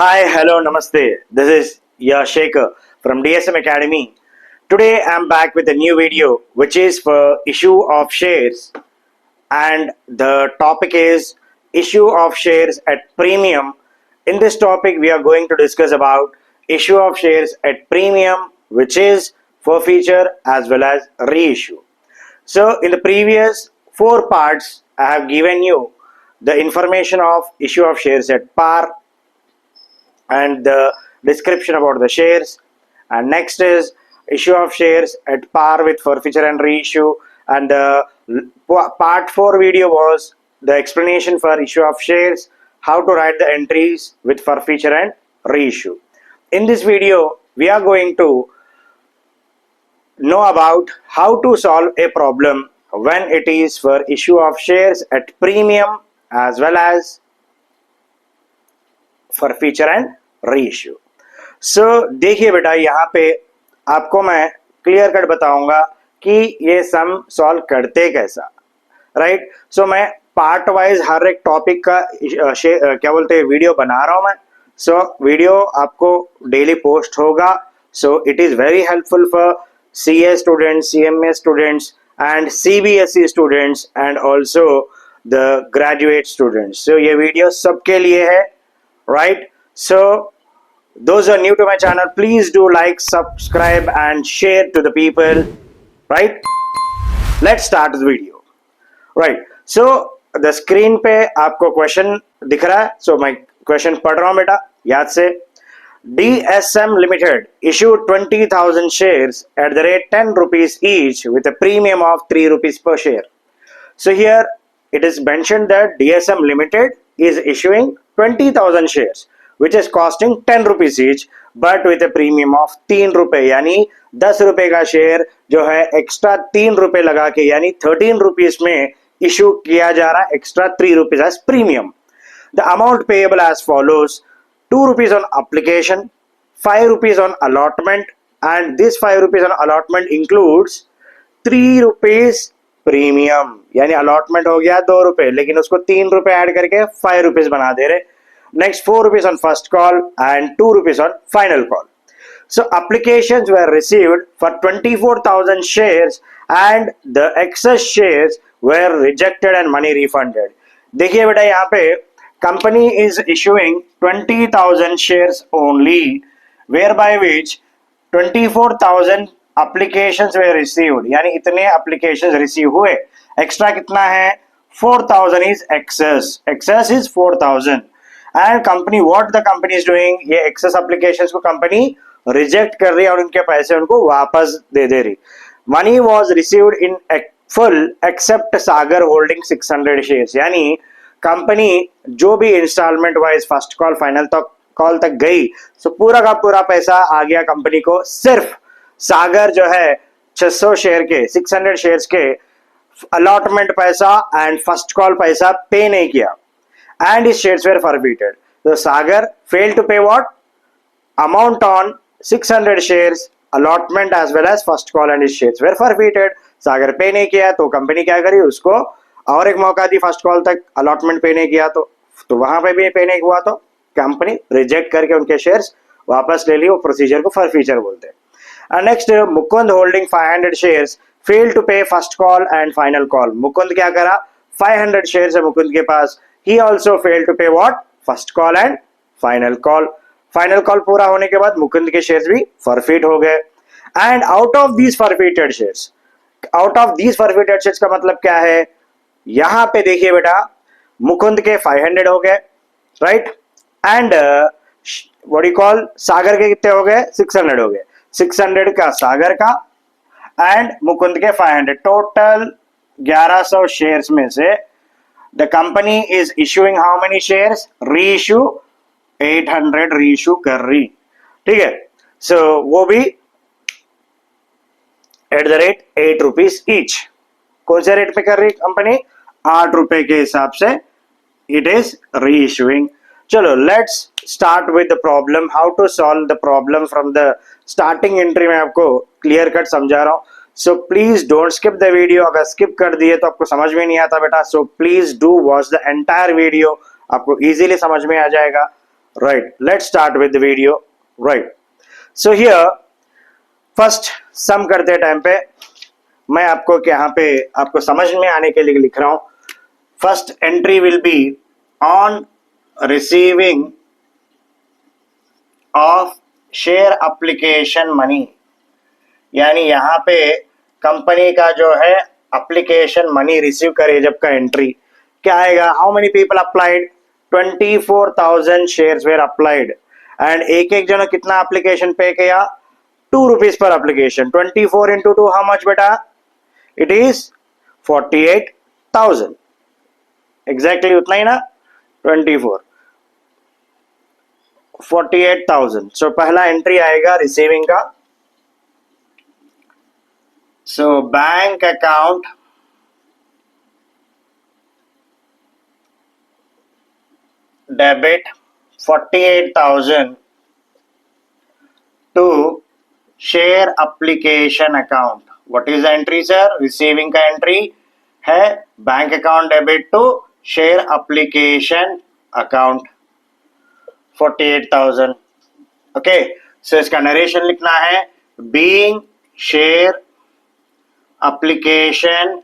Hi, hello, namaste. This is Yashekar from DSM Academy. Today I'm back with a new video which is for issue of shares, and the topic is issue of shares at premium. In this topic we are going to discuss about issue of shares at premium, which is forfeiture as well as reissue. So in the previous four parts I have given you the information of issue of shares at par and the description about the shares, and next is issue of shares at par with forfeiture and reissue, and the part 4 video was the explanation for issue of shares, how to write the entries with forfeiture and reissue. In this video we are going to know about how to solve a problem when it is for issue of shares at premium as well as forfeiture and reissue. So देखिए बेटा, यहाँ पे आपको मैं clear cut बताऊंगा कि ये sum solve करते कैसा, राइट. सो मैं पार्ट वाइज हर एक टॉपिक का क्या बोलते हैं वीडियो बना रहा हूं मैं. सो वीडियो आपको डेली पोस्ट होगा. So it is very helpful for CA students, CMA students and CBSE students and also the graduate students. So ये वीडियो सबके लिए है, right? So those who are new to my channel, please do like, subscribe and share to the people, right? Let's start the video, right? So the screen पे आपको question दिख रहा है. So मैं question पढ़ रहा हूँ बेटा, याद से. DSM Limited issued 20,000 shares at the rate 10 rupees each with a premium of 3 rupees per share. So here it is mentioned that DSM Limited is issuing 20,000 shares which is costing 10 rupees each but with a premium of 3 रुपए, यानी 10 रुपए का share जो है extra 3 रुपए लगा के यानी 13 रुपीज में इशू किया जा रहा है, extra 3 rupees as premium. The amount payable as follows: 2 rupees on application, 5 rupees on allotment, and this 5 rupees on allotment includes 3 rupees premium. यानी अलॉटमेंट हो गया 2 रुपए, लेकिन उसको 3 रुपए ऐड करके 5 रुपीज बना दे रहे. Next 4 rupees on first call and 2 rupees on final call. So applications were received for 24,000 shares and the excess shares were rejected and money refunded. देखिए बेटा, यहाँ पे company is issuing 20,000 shares only, whereby which 24,000 applications were received, यानी इतने applications receive हुए. Extra कितना है? 4,000 is excess is 4,000. and company, what the company is doing, ये excess applications को company reject कर रही है और उनके पैसे उनको वापस दे रही. money was received in full except Sagar holding 600 shares. यानी कंपनी जो भी installment wise first call final तक कॉल तक गई, सो पूरा का पूरा पैसा आ गया कंपनी को. सिर्फ सागर जो है 600 शेयर के 600 शेयर्स के अलॉटमेंट पैसा एंड फर्स्ट कॉल पैसा पे नहीं किया, and his shares were forfeited. So Sagar failed to pay what? Amount on 600 shares, allotment as well as first call, and his shares were forfeited. सागर पे नहीं किया तो कंपनी क्या करी, उसको और एक मौका दी. फर्स्ट कॉल तक अलॉटमेंट पे नहीं किया तो वहां पे भी पे नहीं हुआ तो कंपनी रिजेक्ट करके उनके शेयर्स वापस ले ली. वो प्रोसीजर को फॉरफीचर बोलते हैं. Next, Mukund holding 500 shares fail to pay first call and final call. Mukund क्या करा, 500 शेयर्स है मुकुंद के पास. He also failed to pay what? First call and final call. Final call पूरा होने के बाद मुकुंद के शेयर्स भी forfeit हो गए. And out of these forfeited shares का मतलब क्या है? यहाँ पे देखिए बेटा, मुकुंद के 500 हो गए, right, and what do you call, सागर के कितने हो गए? 600 हो गए. 600 का सागर का एंड मुकुंद के 500, टोटल 1100 शेयर्स में से the company is issuing how many shares? Reissue 800 reissue कर रही, ठीक है. so वो भी at the rate 8 rupees each. कौन से रेट पे कर रही कंपनी? 8 रुपए के हिसाब से it is reissuing. चलो let's start with the problem, how to solve the problem from the starting entry. में आपको क्लियर कट समझा रहा हूं. So please don't skip the video. अगर स्किप कर दिए तो आपको समझ में नहीं आता बेटा. So please do watch the entire video, आपको इजीली समझ में आ जाएगा, right, let's start with the video. Right, so here first सम करते टाइम पे मैं आपको यहाँ पे आपको समझ में आने के लिए लिख रहा हूं. First entry will be on receiving of share application money, यानी यहाँ पे कंपनी का जो है एप्लीकेशन मनी रिसीव करे जब का एंट्री क्या आएगा. How many people applied, 24,000 shares were applied and एक एक जन कितना एप्लीकेशन पे किया, 2 rupees per application. 24 into 2 how much बेटा, इट इज 48,000. एग्जैक्टली उतना ही ना, 24 48,000. सो पहला एंट्री आएगा रिसीविंग का. So bank account debit 48,000 to share application account. What is the entry sir, receiving का एंट्री है bank account debit to share application account 48,000. Okay, so इसका narration लिखना है being share application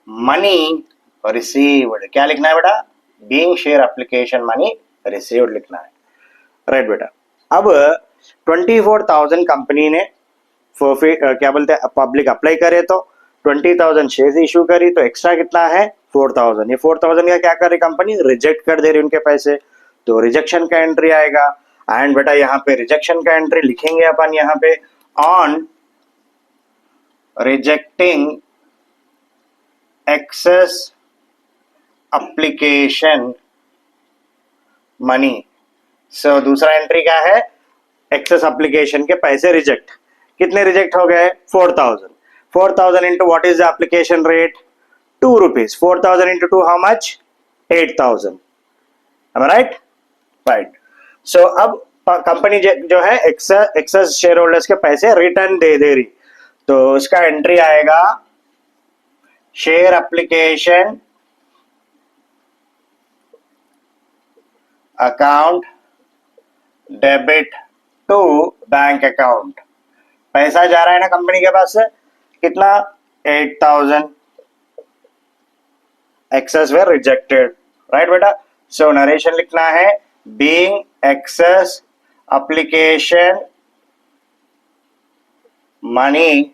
money received. क्या लिखना है बेटा, being share application money received लिखना है. राइट बेटा, अब 24,000 कंपनी ने क्या बोलते हैं पब्लिक अप्लाई करे तो 20,000 शेयर्स इशू करी तो एक्स्ट्रा कितना है 4,000. ये 4,000 का क्या कर रही कंपनी, रिजेक्ट कर दे रही उनके पैसे, तो रिजेक्शन का एंट्री आएगा. एंड बेटा यहाँ पे रिजेक्शन का एंट्री लिखेंगे अपन यहाँ पे on rejecting excess application money. So दूसरा एंट्री क्या है, एक्सेस एप्लीकेशन के पैसे रिजेक्ट. कितने रिजेक्ट हो गए, 4,000. 4,000 into what is the application rate, 2 rupees. 4,000 into 2 how much, 8,000. Right right. So अब कंपनी जो है एक्सेस शेयर होल्डर्स के पैसे रिटर्न दे रही, तो उसका एंट्री आएगा share application account debit to bank account. पैसा जा रहा है ना कंपनी के पास से कितना, 8,000. Access where rejected. राइट बेटा, सो नरेशन लिखना है being excess application money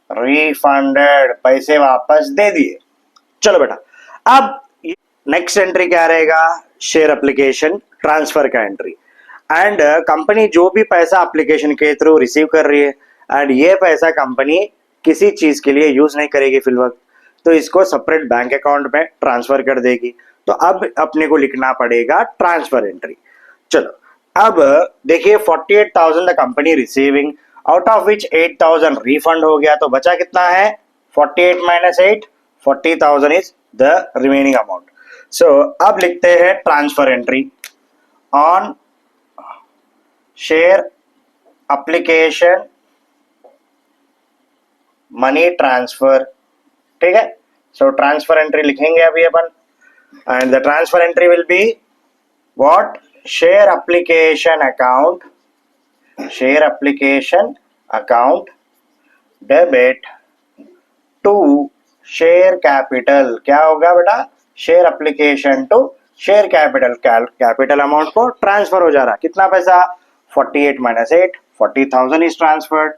refunded, पैसे वापस दे दिए. चलो बेटा, अब नेक्स्ट एंट्री क्या रहेगा, शेयर एप्लीकेशन ट्रांसफर का एंट्री. एंड कंपनी जो भी पैसा एप्लीकेशन के थ्रू रिसीव कर रही है एंड ये पैसा कंपनी किसी चीज के लिए यूज नहीं करेगी फिलहाल, तो इसको सेपरेट बैंक अकाउंट में ट्रांसफर कर देगी. तो अब अपने को लिखना पड़ेगा ट्रांसफर एंट्री. चलो अब देखिए 48,000 the company receiving, out of which 8,000 refund हो गया, तो बचा कितना है 48 minus 8, 40,000 is the remaining amount. So अब लिखते हैं transfer entry on share application money transfer. ठीक है, सो ट्रांसफर एंट्री लिखेंगे अभी अपन. And the transfer entry will be what, share application account debit to share capital. क्या होगा बेटा, share application to share capital. Capital amount को transfer हो जा रहा, कितना पैसा 48 minus 8, 40,000 is transferred.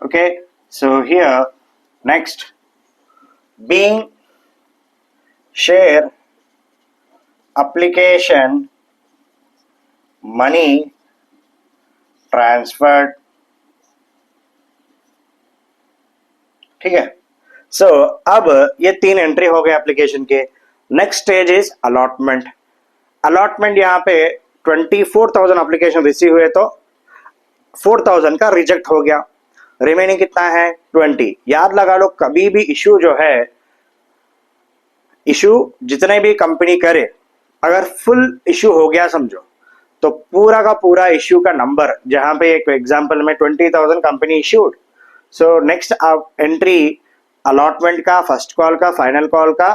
Okay, so here next being share application money transferred. ठीक है, सो अब ये 3 एंट्री हो गए एप्लीकेशन के. Next stage is allotment. Allotment यहाँ पे 24,000 एप्लीकेशन रिसीव हुए तो 4,000 का रिजेक्ट हो गया, रिमेनिंग कितना है 20. याद लगा लो, कभी भी इश्यू जो है, इश्यू जितने भी कंपनी करे, अगर फुल इश्यू हो गया समझो, तो पूरा का पूरा इश्यू का नंबर, जहां पे एक एग्जांपल में 20,000 company issued, so next entry allotment का, फर्स्ट कॉल का, फाइनल कॉल का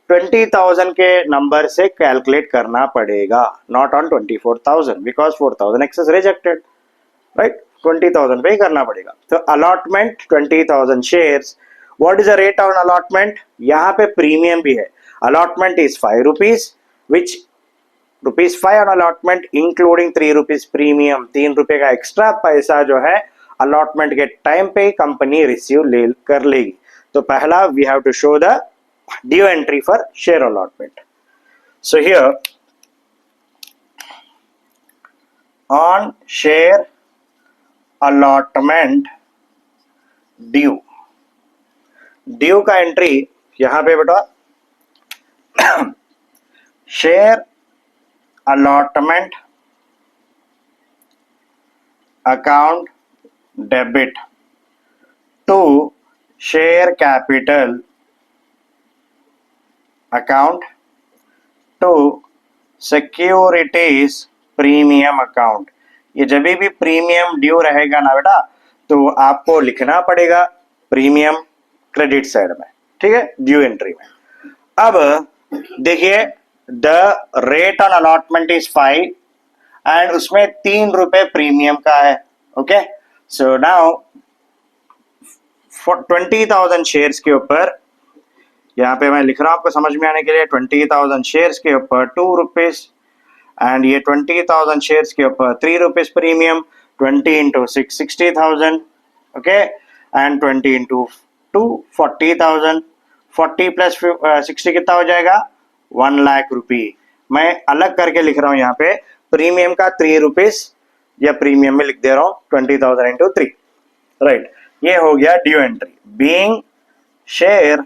20,000 के नंबर से कैलकुलेट करना पड़ेगा, not on 24,000 because 4,000 excess rejected, right. 20,000 पे ही करना पड़ेगा। तो allotment 20,000 shares, what is the rate on allotment? यहाँ पे प्रीमियम भी है। Allotment is 5 rupees which ₹5 on allotment including 3 rupees premium, 3 रुपए का एक्स्ट्रा पैसा जो है अलॉटमेंट के टाइम पे कंपनी रिसीव कर लेगी। तो पहला we have to show the due entry for share allotment. So here on share allotment due, due का एंट्री यहां पे बेटा share allotment account debit to share capital account to securities premium account। ये जब भी प्रीमियम ड्यू रहेगा ना बेटा तो आपको लिखना पड़ेगा प्रीमियम क्रेडिट साइड में, ठीक है, ड्यू एंट्री में। अब देखिए the rate on allotment is 5 and उसमें 3 रुपए प्रीमियम का है। ओके, सो नाउ 20,000 शेयर्स के ऊपर, यहाँ पे मैं लिख रहा हूं आपको समझ में आने के लिए, 20,000 शेयर्स के ऊपर 2 रुपीज एंड ये 20,000 शेयर्स के ऊपर 3 rupees premium, 20 into 6 60,000, okay, and 20 into 2 40,000, 40 plus 60 कितना हो जाएगा 1 लाख रुपी। मैं अलग करके लिख रहा हूं यहाँ पे प्रीमियम का 3 रुपीज या प्रीमियम में लिख दे रहा हूं 20,000 इंटू 3, राइट। ये हो गया due entry being share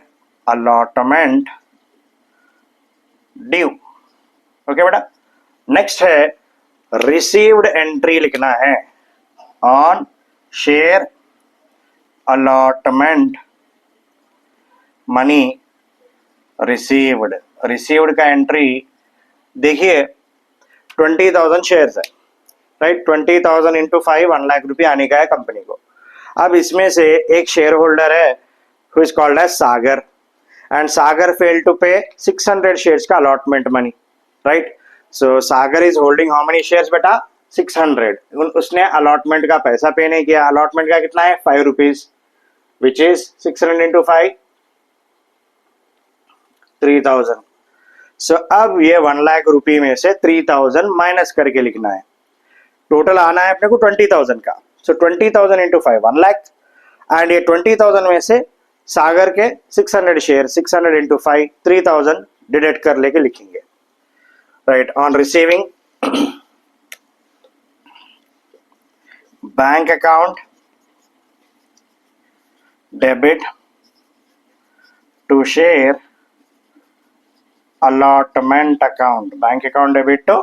allotment due. Okay बेटा, नेक्स्ट है रिसीव्ड एंट्री लिखना है on share allotment money received. Received का एंट्री देखिए 20,000 शेयर्स है, राइट, 20,000 इंटू 5 1 लाख रुपये आने का है कंपनी को। अब इसमें से एक शेयर होल्डर है who is called as Sagar and Sagar fail to pay 600 shares का allotment money, right. So Sagar is holding how many shares बेटा 600। उसने अलॉटमेंट का पैसा पे नहीं किया। अलॉटमेंट का कितना है 5 रुपीज विच इज 600 इंटू 5 3,000। सो अब ये 1 लाख रुपए में से 3,000 माइनस करके लिखना है। टोटल आना है अपने को 20,000 का। सो 20,000 इंटू 5 1 लाख एंड ये 20,000 में से सागर के 600 शेयर 600 इंटू 5 3,000 डिडक्ट कर लेके लिखेंगे, right. On receiving bank account debit to share allotment account, bank account debit to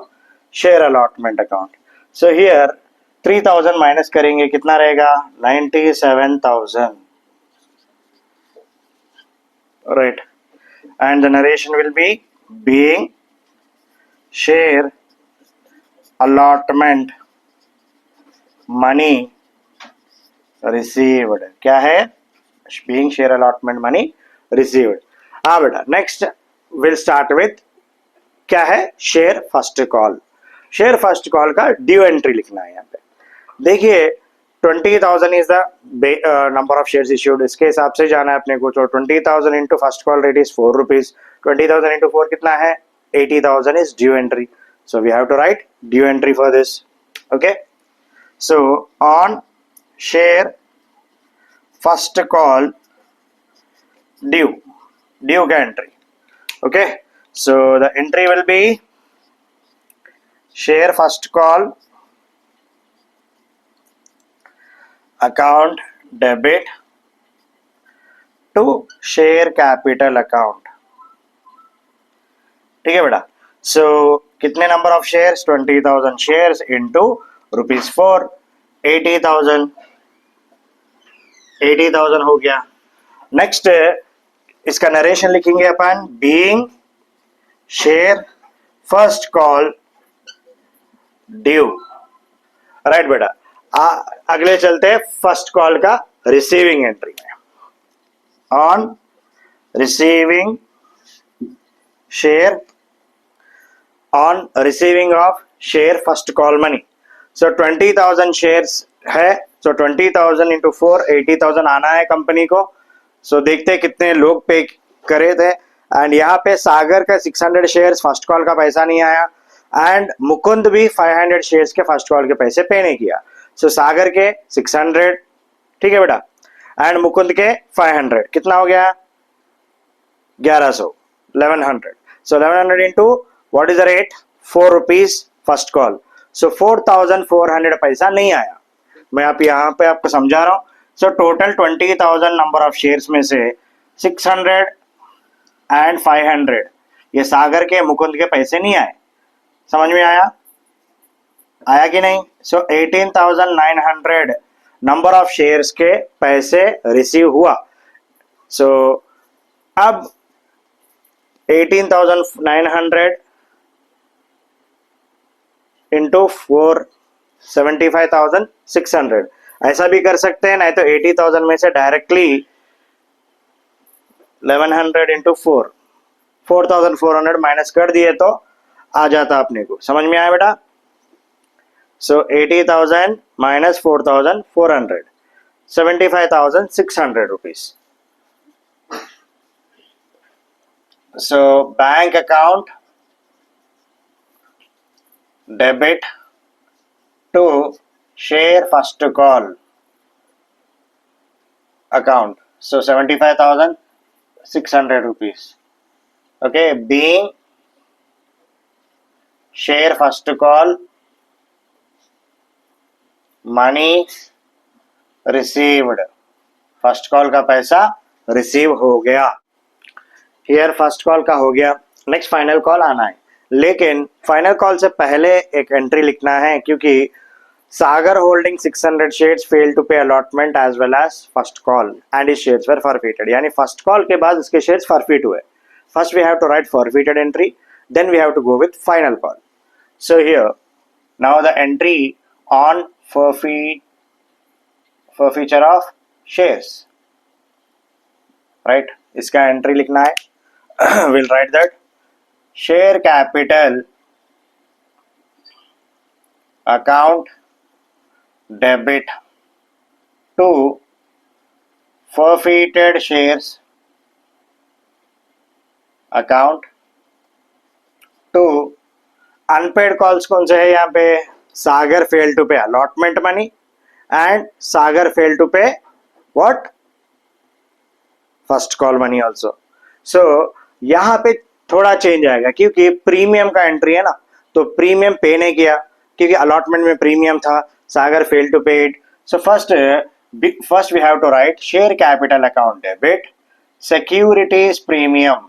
share allotment account. So here 3,000 minus करेंगे कितना रहेगा 97,000, right, and the narration will be being share allotment money received। क्या है being share allotment money received। हाँ बेटा, next will start with क्या है share first call. Share first call का ड्यू एंट्री लिखना है यहाँ पे। देखिए 20,000 is the number of shares issued, इसके हिसाब से जाना है अपने को। तो 20,000 into first call rate is 4 rupees, 20,000 into 4 कितना है 80,000 is due entry. So we have to write due entry for this. Okay, so on share first call due का entry. Okay, so the entry will be share first call account debit to share capital account। ठीक है बेटा। so कितने number of shares 20,000 shares into ₹4 80,000 हो गया। Next इसका narration लिखेंगे अपन being share first call due, right बेटा। अगले चलते हैं फर्स्ट कॉल का रिसीविंग एंट्री में। On receiving share on receiving of share first call money. So 20,000 shares है, so 20,000 into 4 80,000 आना है कंपनी को. So देखते हैं कितने लोग पे करे थे. एंड यहाँ पे सागर का 600 शेयर्स फर्स्ट कॉल का पैसा नहीं आया एंड मुकुंद भी 500 शेयर्स के फर्स्ट कॉल के पैसे पे नहीं किया. सो सागर के 600, ठीक है बेटा, एंड मुकुंद के 500, कितना हो गया 1100, 1100. So 1100 into what is the rate 4 rupees first call. So 4,400 पैसा नहीं आया. मैं आप यहाँ पे आपको समझा रहा हूँ. So total 20,000 number of shares में से 600 एंड 500 ये सागर के मुकुंद के पैसे नहीं आए. समझ में आया कि नहीं? सो 18,900 नंबर ऑफ शेयर्स के पैसे रिसीव हुआ. सो अब 18,900 इंटू 4 75,600 ऐसा भी कर सकते हैं, नहीं तो 80,000 में से डायरेक्टली 1100 इंटू 4 4,400 माइनस कर दिए तो आ जाता अपने को. समझ में आया बेटा? So 80,000 minus 4,400 75,600 rupees. So bank account debit to share first call account. So 75,600 rupees. Okay, being share first call money received. First call का पैसा रिसीव हो गया. हियर फर्स्ट कॉल का हो गया. नेक्स्ट फाइनल कॉल आना है, लेकिन फाइनल कॉल से पहले एक एंट्री लिखना है क्योंकि Sagar holding 600 shares failed to pay allotment as well as first call and his shares were forfeited. यानी first call के बाद उसके shares forfeit हुए. First we have to write forfeited entry, then we have to go with final call. So here now the entry on forfeiture of shares, right? इसका entry लिखना है. We'll write that share capital account debit to forfeited shares account to unpaid calls. कौन से है यहाँ पे? सागर failed to pay allotment money and Sagar failed to pay what? first call money also. So यहाँ पे थोड़ा चेंज आएगा क्योंकि प्रीमियम का एंट्री है ना, तो प्रीमियम पे नहीं किया क्योंकि अलॉटमेंट में प्रीमियम था. Sagar fail to pay it. So first we have to write share capital account debit securities premium.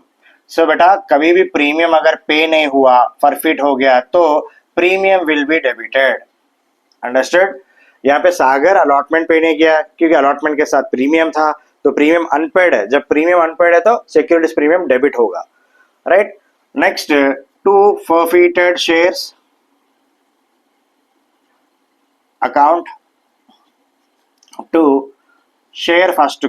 So बेटा कभी भी प्रीमियम अगर पे नहीं हुआ, फॉरफिट हो गया, तो premium will be debited. Understood? यहाँ पे सागर अलॉटमेंट पे नहीं किया क्योंकि अलॉटमेंट के साथ प्रीमियम था, तो प्रीमियम अनपेड है. जब प्रीमियम अनपेड है तो सिक्योरिटीज प्रीमियम डेबिट होगा, right? Next to forfeited shares account to share first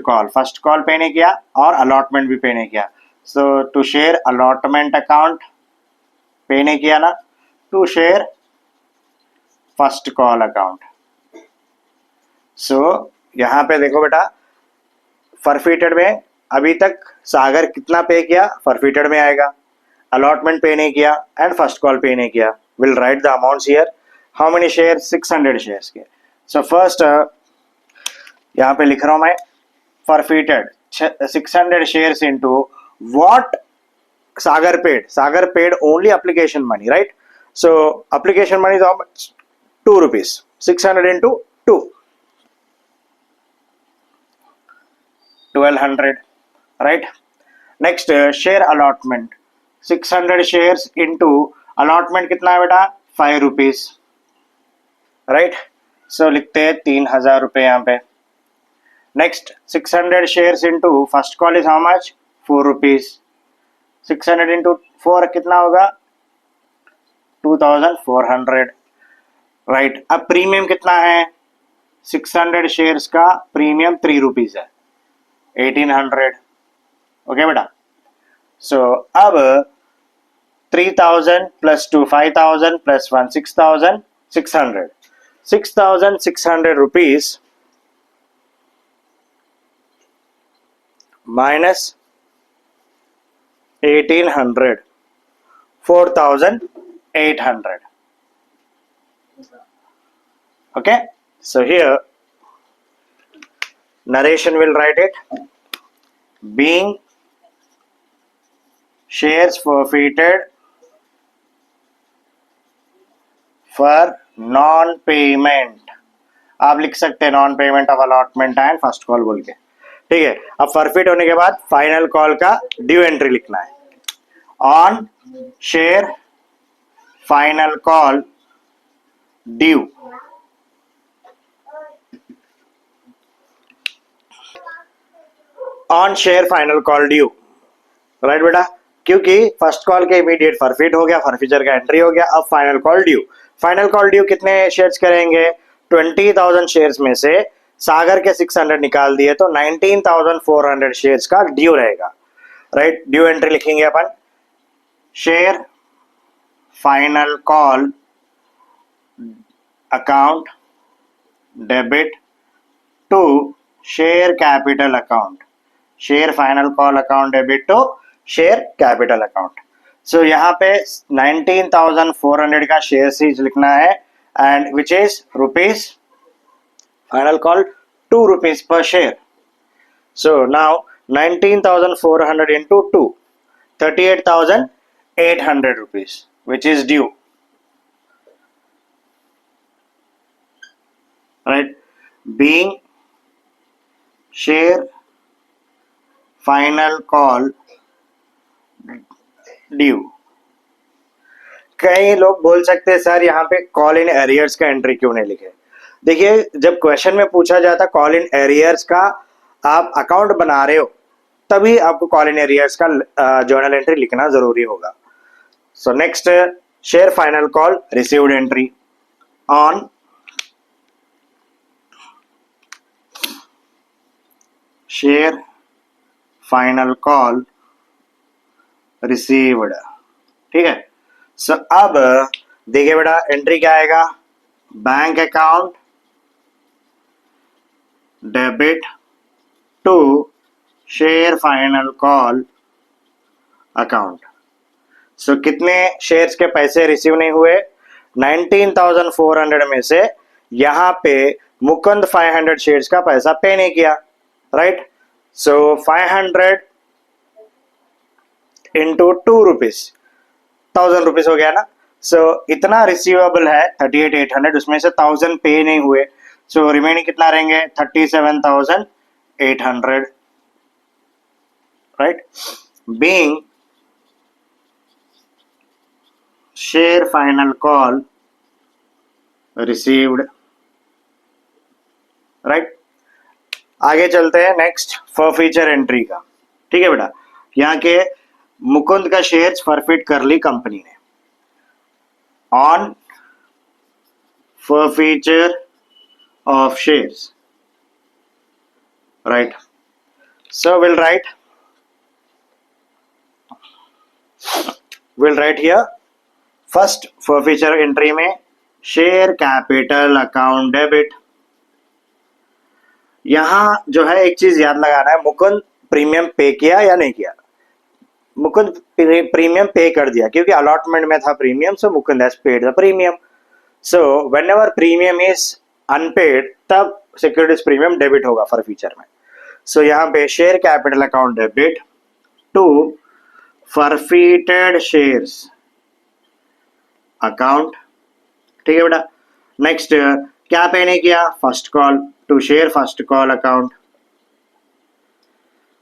call pay नहीं किया और अलॉटमेंट भी पे नहीं किया. So to share allotment account pay नहीं किया ना, to share first call account. So यहाँ पे देखो बेटा फॉरफिटेड में अभी तक सागर कितना पे किया, फॉरफिटेड में आएगा. अलॉटमेंट पे नहीं किया एंड फर्स्ट कॉल पे नहीं किया. Will write the amounts here. How many share? 600 shares के. सो फर्स्ट यहाँ पे लिख रहा हूं मैं forfeited 600 shares into what Sagar paid only application money, right? So application money is how much? 2 rupees. 600 into 2 1200, right? Next share allotment 600 shares into allotment कितना है बेटा? 5 rupees, राइट? सो लिखते हैं 3,000 रुपए यहाँ पे. Next 600 shares into first call is how much? 4 rupees. 600 into 4 कितना होगा? 2,400, राइट? अब प्रीमियम कितना है? 600 शेयर्स का प्रीमियम 3 rupees है, 1800. ओके बेटा? सो अब 3,000 plus 2 5,000 plus 1 6,600 6,600 rupees minus 1,800 4,800. Okay, so here narration will write it. Being shares forfeited for non payment, आप लिख सकते हैं non payment of allotment and first call बोल के, ठीक है। अब फॉरफिट होने के बाद फाइनल कॉल का ड्यू एंट्री लिखना है। On share final call due, on share final call due, right बेटा, क्योंकि फर्स्ट कॉल के इमीडिएट फॉरफिट हो गया, फॉरफिचर का एंट्री हो गया, अब final call due. Final call due कितने शेयर्स करेंगे? 20,000 शेयर्स में से सागर के 600 निकाल दिए तो 19,400 शेयर्स का ड्यू रहेगा, राइट। ड्यू एंट्री लिखेंगे अपन, share final call account debit to share capital account, share final call account debit to share capital account. So यहाँ पे 19,400 का शेयर सीज लिखना है and which is rupees final call 2 rupees per share. So now 19,400 into 2, 38,800 rupees which is due, right. Being share final call due. कई लोग बोल सकते हैं सर यहाँ पे कॉल इन एरियर्स का एंट्री क्यों नहीं लिखे? देखिए, जब क्वेश्चन में पूछा जाता कॉल इन एरियर्स का आप अकाउंट बना रहे हो तभी आपको कॉल इन एरियर्स का जर्नल एंट्री लिखना जरूरी होगा। So next, share final call received entry. On share final call received, ठीक है। सो अब देखिए बेटा, एंट्री क्या आएगा? Bank account debit to share final call account. So कितने शेयर्स के पैसे रिसीव नहीं हुए? 19,400 में से यहां पे मुकुंद 500 शेयर्स का पैसा पे नहीं किया, राइट। सो 500 इंटू 2 rupees 1,000 rupees हो गया ना। सो इतना रिसीवेबल है 38,800, उसमें से 1,000 पे नहीं हुए, सो रिमेनिंग कितना रहेंगे? 37,800, right. Being share final call received, right. आगे चलते हैं नेक्स्ट फॉरफीचर एंट्री का, ठीक है बेटा। यहाँ के मुकुंद का शेयर्स फॉरफिट कर ली कंपनी ने। On forfeiture of shares, right. So will write here first forfeiture entry में शेयर कैपिटल अकाउंट डेबिट। यहां जो है एक चीज याद लगाना है, मुकुंद प्रीमियम पे किया या नहीं किया? मुकुंद प्रीमियम पे कर दिया क्योंकि अलॉटमेंट में था premium, so Mukund has paid the premium. So whenever premium is unpaid तब सिक्योरिटीज प्रीमियम डेबिट होगा फॉर फ्यूचर में। सो यहाँ पे share capital account debit to forfeited shares account, ठीक है बेटा। नेक्स्ट क्या पे नहीं किया? First call to share first call account,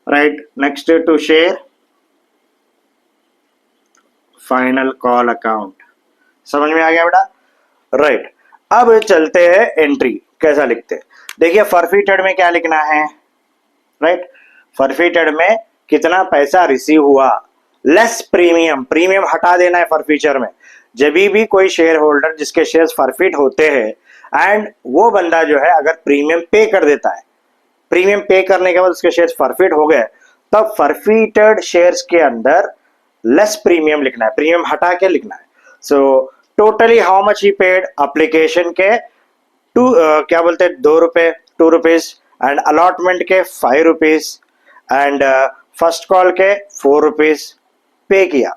right. Next to share final call account. समझ में आ गया बेटा? राइट। अब चलते हैं एंट्री कैसा लिखते हैं। देखिए फॉरफिटेड में क्या लिखना है, राइट। फॉरफिटेड में कितना पैसा रिसीव हुआ, लेस प्रीमियम, प्रीमियम हटा देना है फॉरफिचर में। जब भी कोई शेयर होल्डर जिसके शेयर्स फॉरफिट होते हैं एंड वो बंदा जो है अगर प्रीमियम पे कर देता है, प्रीमियम पे करने के बाद उसके शेयर्स फॉरफिट हो गए, तब फॉरफिटेड शेयर्स के अंदर लेस प्रीमियम लिखना है, प्रीमियम हटा के लिखना है. So totally how much he paid, application के क्या बोलते हैं 2 रुपए, 2 रुपीज, एंड अलॉटमेंट के 5 रुपीज, एंड फर्स्ट कॉल के 4 रुपीज पे किया.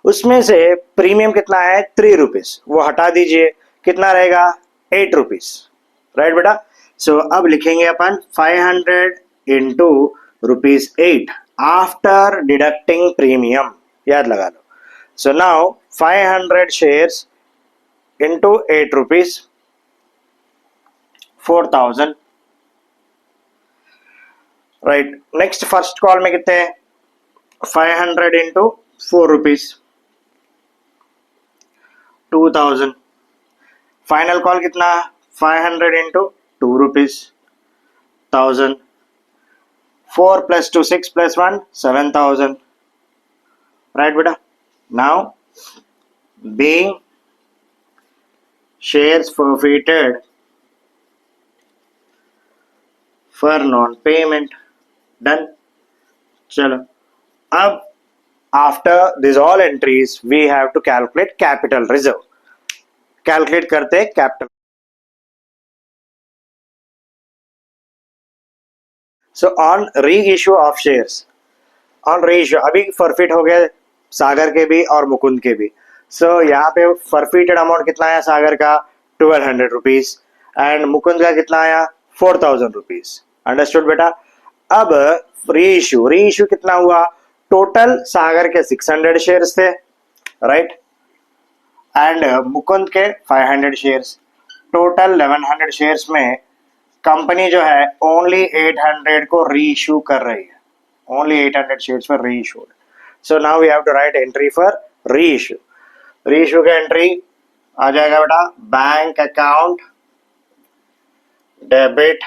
उसमें से प्रीमियम कितना है 3 रुपीज, वो हटा दीजिए, कितना रहेगा 8 रुपीज. राइट बेटा. सो अब लिखेंगे अपन 500 इंटू ₹8 आफ्टर डिडक्टिंग प्रीमियम, याद लगा लो. So now 500 shares into 8 rupees, 4000. Right. Next first call में कितने हैं 500 इंटू 4 रुपीज, 2000. फाइनल कॉल कितना 500 इंटू 2 रुपीज, 1000. 4 + 2 6 + 1 7000. राइट बेटा. Now being shares forfeited for non-payment. Done. चलो अब after these all entries we have to calculate capital reserve. Calculate करते हैं capital. So on री इश्यू ऑफ शेयर्स, ऑन री issue अभी forfeit हो गया सागर के भी और मुकुंद के भी. सो यहाँ पे फॉरफिटेड अमाउंट कितना आया सागर का 1200 रुपीज, एंड मुकुंद का कितना आया 4000 रुपीज. अंडरस्टूड बेटा. अब री इश्यू कितना हुआ, टोटल सागर के 600 शेयर्स थे, राइट, एंड मुकुंद के 500 शेयर्स, टोटल 1100 शेयर्स में कंपनी जो है ओनली 800 को री इश्यू कर रही है, only 800 shares for reissued. So now we have to write entry for reissue. Reissue का एंट्री आ जाएगा बेटा bank account debit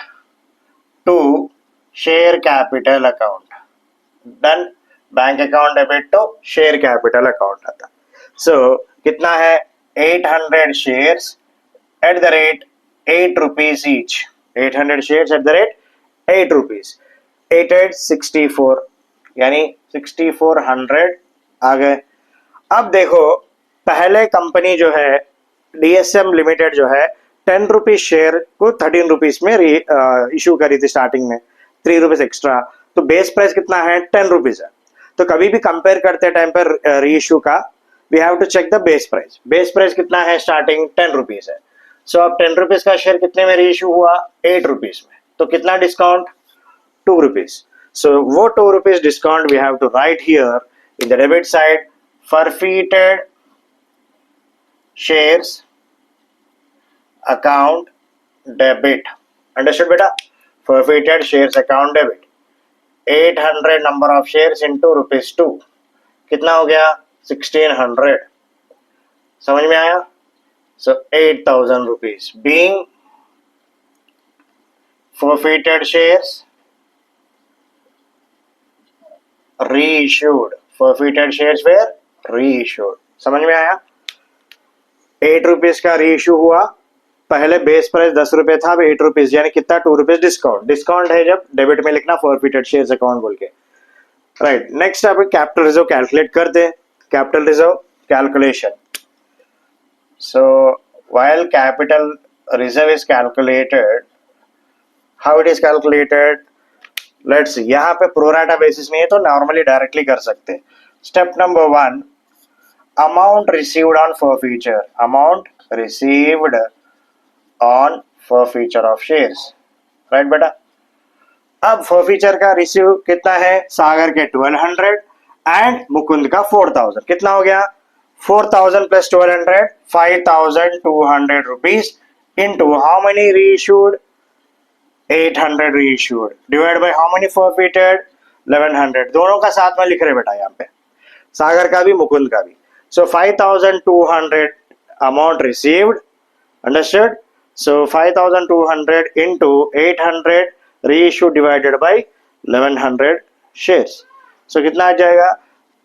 to share capital account. Done. Bank account debit to share capital account आता. So कितना है 800 shares at the rate 8 rupees each. 800 shares at the rate 8 rupees. 8 8 64, यानी 6400 आ गए. अब देखो पहले कंपनी जो है डीएसएम लिमिटेड जो है 10 रुपीज शेयर को 13 रुपीज में इशू करी थी स्टार्टिंग में, 3 रुपीज एक्स्ट्रा. तो बेस प्राइस कितना है 10 रुपीज है. तो कभी भी कंपेयर करते टाइम पर री इशू का we have to check the base price. Base price कितना है स्टार्टिंग 10 रुपीज है. सो अब 10 रुपीज का शेयर कितने में री इशू हुआ 8 रुपीज में, तो कितना डिस्काउंट 2 रुपीज. सो वो 2 rupees discount we have to write here in the debit side. Forfeited shares account debit. Understood बेटा. Forfeited shares account debit 800 number of shares into ₹2, कितना हो गया 1600. समझ में आया. So 8000 rupees being forfeited shares reissued. forfeited shares were reissued. समझ में आया. 8 रुपीज का रीइश्यू हुआ, पहले बेस प्राइस 10 रुपए था, अब 8 रुपीज, यानी कितना 2 रुपीज डिस्काउंट. डिस्काउंट है जब डेबिट में लिखना फॉरफिटेड शेयर्स अकाउंट बोल के. राइट. नेक्स्ट आप कैपिटल रिजर्व कैलकुलेट करते हैं. Capital reserve calculation. So while capital reserve is calculated, how it is calculated, let's. यहाँ पे प्रोराटा बेसिस नहीं है तो नॉर्मली डायरेक्टली कर सकते हैं. Step number 1, amount received on forfeiture. Amount received on forfeiture of shares. Right बेटा. अब फॉरफीचर का रिसीव कितना है सागर के 1200 एंड मुकुंद का 4000. कितना हो गया 4000 plus 1200 5200 rupees into how many reissued 800 reissued divide by how many forfeited 1100. दोनों का साथ में लिख रहे बेटा यहाँ पे, सागर का भी मुकुंद का भी. So 5200 amount received. Understood. So 5200 into 800 reissue divided by 1100 shares. So कितना आ जाएगा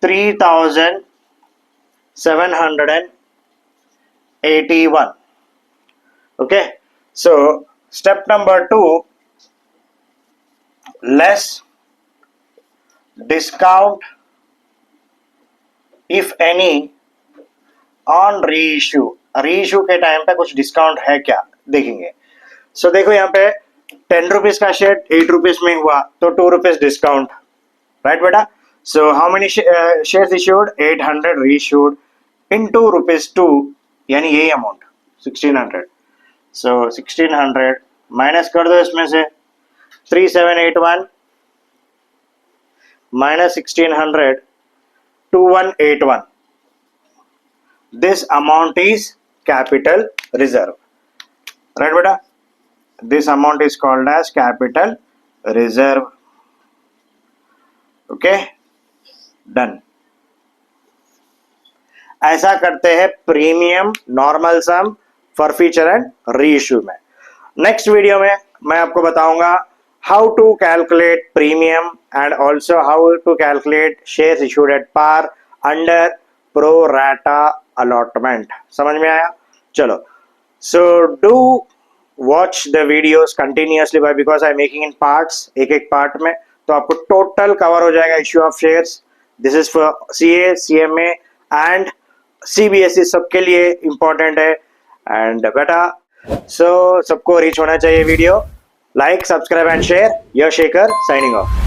3781. Okay. So step number 2, less discount if any on reissue, reissue के टाइम पे कुछ डिस्काउंट है क्या देखेंगे। सो देखो यहाँ पे 10 रुपीज का शेयर 8 रुपीज में हुआ तो 2 रुपीज डिस्काउंट, राइट बेटा। So how many shares issued, 800 reissued into ₹2, यानी यही अमाउंट 1600। सो 1600 माइनस कर दो इसमें से 3781 minus 1600 2181. This amount is capital reserve, right beta? This amount is called as capital reserve. Okay, done. ऐसा करते हैं premium, normal sum, forfeiture and reissue में। नेक्स्ट वीडियो में मैं आपको बताऊंगा how to calculate premium and also how to calculate shares issued at par under pro rata allotment। समझ में आया? चलो, so do watch the videos continuously by because I am making in parts, एक एक पार्ट में, तो आपको total cover हो जाएगा issue of shares. This is for CA, CMA and CBSE, सबके लिए इंपॉर्टेंट है। एंड बेटा सबको रीच होना चाहिए video. Like, subscribe and share. Your Shekhar signing off.